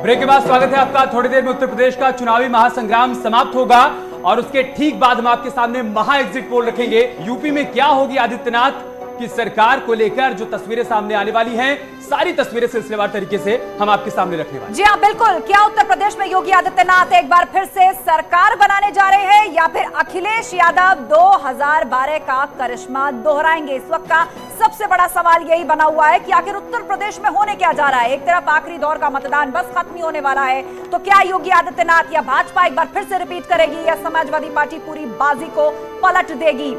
Break के बाद स्वागत है आपका। थोड़ी देर में उत्तर प्रदेश का चुनावी महासंग्राम समाप्त होगा और उसके ठीक बाद हम आपके सामने महा एग्जिट पोल रखेंगे। यूपी में क्या होगी आदित्यनाथ की सरकार को लेकर जो तस्वीरें सामने आने वाली हैं, सारी तस्वीरें सिलसिलेवार तरीके से हम आपके सामने रखने वाले। जी हाँ, बिल्कुल। क्या उत्तर प्रदेश में योगी आदित्यनाथ एक बार फिर से सरकार बनाने जा रहे हैं या फिर अखिलेश यादव 2012 का करिश्मा दोहराएंगे? इस वक्त का सबसे बड़ा सवाल यही बना हुआ है कि आखिर उत्तर प्रदेश में होने क्या जा रहा है। एक तरफ आखिरी दौर का मतदान बस खत्म होने वाला है, तो क्या योगी आदित्यनाथ या भाजपा एक बार फिर से रिपीट करेगी या समाजवादी पार्टी पूरी बाजी को पलट देगी?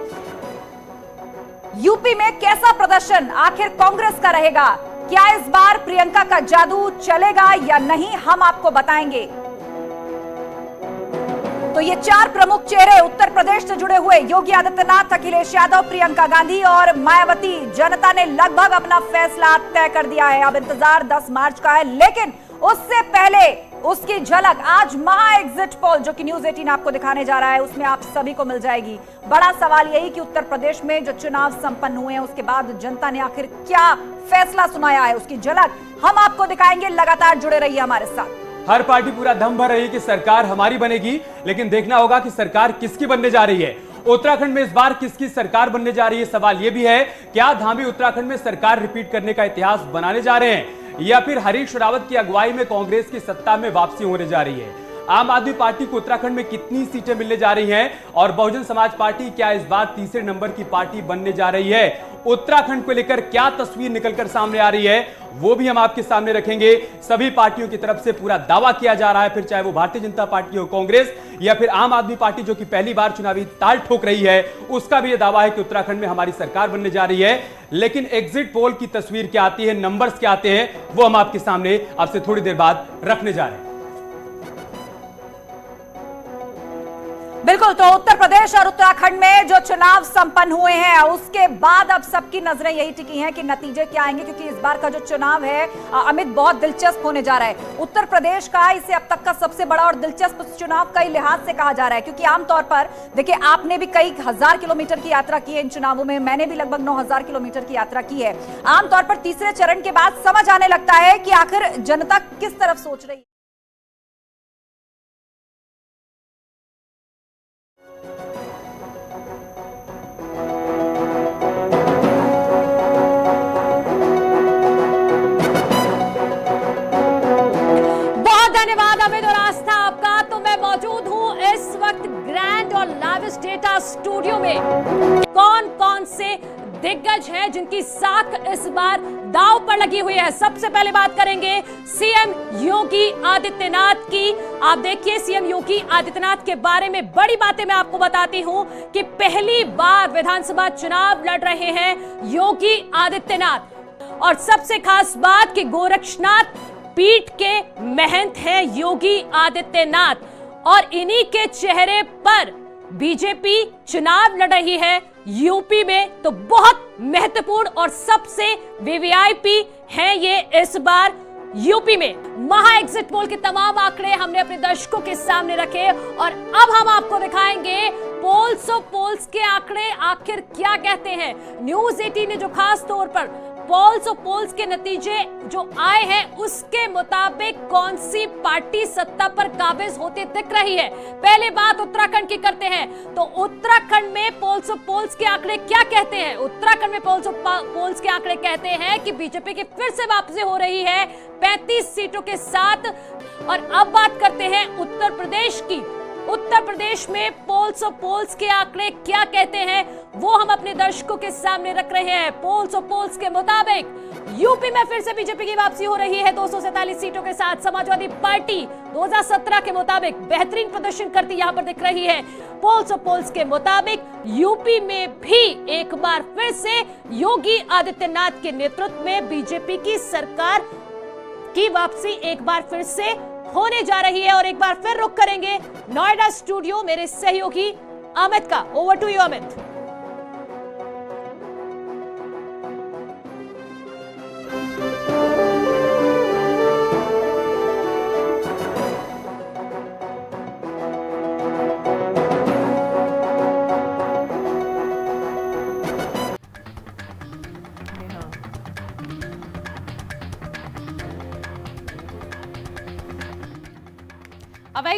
यूपी में कैसा प्रदर्शन आखिर कांग्रेस का रहेगा? क्या इस बार प्रियंका का जादू चलेगा या नहीं, हम आपको बताएंगे। तो ये चार प्रमुख चेहरे उत्तर प्रदेश से जुड़े हुए योगी आदित्यनाथ, अखिलेश यादव, प्रियंका गांधी और मायावती। जनता ने लगभग अपना फैसला तय कर दिया है। अब इंतजार 10 मार्च का है, लेकिन उससे पहले उसकी झलक आज महा एग्जिट पोल जो कि न्यूज़ 18 आपको दिखाने जा रहा है, उसमें आप सभी को मिल जाएगी। बड़ा सवाल यही कि उत्तर प्रदेश में जो चुनाव संपन्न हुए हैं उसके बाद जनता ने आखिर क्या फैसला सुनाया है, उसकी झलक हम आपको दिखाएंगे। लगातार जुड़े रहिए हमारे साथ। हर पार्टी पूरा दम भर रही है कि सरकार हमारी बनेगी, लेकिन देखना होगा कि सरकार किसकी बनने जा रही है। उत्तराखंड में इस बार किसकी सरकार बनने जा रही है, सवाल यह भी है। क्या धामी उत्तराखंड में सरकार रिपीट करने का इतिहास बनाने जा रहे हैं या फिर हरीश रावत की अगुवाई में कांग्रेस की सत्ता में वापसी होने जा रही है? आम आदमी पार्टी को उत्तराखंड में कितनी सीटें मिलने जा रही हैं और बहुजन समाज पार्टी क्या इस बार तीसरे नंबर की पार्टी बनने जा रही है? उत्तराखंड को लेकर क्या तस्वीर निकलकर सामने आ रही है, वो भी हम आपके सामने रखेंगे। सभी पार्टियों की तरफ से पूरा दावा किया जा रहा है, फिर चाहे वो भारतीय जनता पार्टी हो, कांग्रेस या फिर आम आदमी पार्टी जो कि पहली बार चुनावी ताल ठोक रही है, उसका भी यह दावा है कि उत्तराखंड में हमारी सरकार बनने जा रही है। लेकिन एग्जिट पोल की तस्वीर क्या आती है, नंबर्स क्या आते हैं, वो हम आपके सामने आपसे थोड़ी देर बाद रखने जा रहे हैं। बिल्कुल। तो उत्तर प्रदेश और उत्तराखंड में जो चुनाव संपन्न हुए हैं उसके बाद अब सबकी नजरें यही टिकी हैं कि नतीजे क्या आएंगे, क्योंकि इस बार का जो चुनाव है अमित बहुत दिलचस्प होने जा रहा है। उत्तर प्रदेश का इसे अब तक का सबसे बड़ा और दिलचस्प चुनाव कई लिहाज से कहा जा रहा है, क्योंकि आमतौर पर देखिए, आपने भी कई हजार किलोमीटर की यात्रा की है इन चुनावों में, मैंने भी लगभग 9000 किलोमीटर की यात्रा की है। आमतौर पर तीसरे चरण के बाद समझ आने लगता है कि आखिर जनता किस तरफ सोच रही है। ग्रैंड और लाविश डेटा स्टूडियो में कौन कौन से दिग्गज हैं जिनकी साख इस बार दांव पर लगी हुई है। सबसे पहले बात करेंगे सीएम योगी आदित्यनाथ की। आप देखिए, सीएम योगी आदित्यनाथ के बारे में बड़ी बातें मैं आपको बताती हूं कि पहली बार विधानसभा चुनाव लड़ रहे हैं योगी आदित्यनाथ। और सबसे खास बात कि गोरक्षनाथ पीठ के महंत हैं योगी आदित्यनाथ और इन्हीं के चेहरे पर बीजेपी चुनाव लड़ रही है यूपी में। तो बहुत महत्वपूर्ण और सबसे वीवीआईपी हैं ये इस बार यूपी में। महा एग्जिट पोल के तमाम आंकड़े हमने अपने दर्शकों के सामने रखे और अब हम आपको दिखाएंगे पोल्स और पोल्स के आंकड़े आखिर क्या कहते हैं। न्यूज़ 18 ने जो खास तौर पर पोल्स और पोल्स के नतीजे जो आए हैं उसके मुताबिक कौन सी पार्टी सत्ता पर काबिज होते दिख रही है। पहले बात उत्तराखंड की करते हैं, तो उत्तराखंड में पोल्स और पोल्स के आंकड़े क्या कहते हैं। उत्तराखंड में पोल्स और पोल्स के आंकड़े कहते हैं कि बीजेपी की फिर से वापसी हो रही है 35 सीटों के साथ। और अब बात करते हैं उत्तर प्रदेश की। उत्तर प्रदेश में पोल्स और पोल्स के आंकड़े क्या कहते हैं वो हम अपने दर्शकों के सामने रख रहे हैं। पोल्स और पोल्स के मुताबिक यूपी में फिर से बीजेपी की वापसी हो रही है 247 सीटों के साथ। समाजवादी पार्टी 2017 के मुताबिक बेहतरीन प्रदर्शन करती यहां पर दिख रही है। पोल्स और पोल्स के मुताबिक यूपी में भी एक बार फिर से योगी आदित्यनाथ के नेतृत्व में बीजेपी की सरकार की वापसी एक बार फिर से होने जा रही है। और एक बार फिर रुख करेंगे नोएडा स्टूडियो मेरे सहयोगी अमित का। Over to you Amit.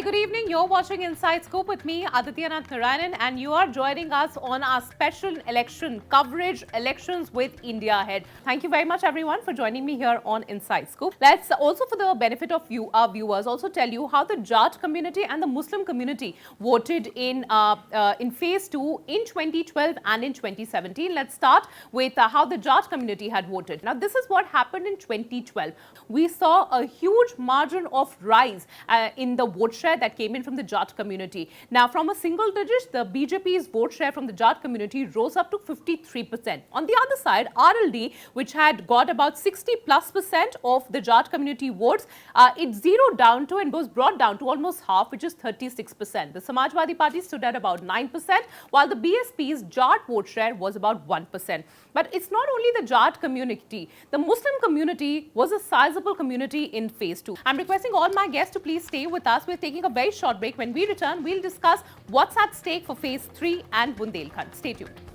Very good evening. You're watching Inside Scoop with me, Aditya Nath Narayanan, and you are joining us on our special election coverage, Elections with India Ahead. Thank you very much, everyone, for joining me here on Inside Scoop. Let's also, for the benefit of you, our viewers, also tell you how the Jat community and the Muslim community voted in Phase 2 in 2012 and in 2017. Let's start with how the Jat community had voted. Now, this is what happened in 2012. We saw a huge margin of rise in the vote share that came in from the Jat community. Now, from a single digit, the BJP's vote share from the Jat community rose up to 53%. On the other side, RLD, which had got about 60+% of the Jat community votes, it zeroed down to and was brought down to almost half, which is 36%. The Samajwadi Party stood at about 9%, while the BSP's Jat vote share was about 1%. But it's not only the Jat community. The Muslim community was a sizable community in Phase 2. I'm requesting all my guests to please stay with us. We're taking a very short break. When we return, we'll discuss what's at stake for Phase 3 and Bundelkhand. Stay tuned.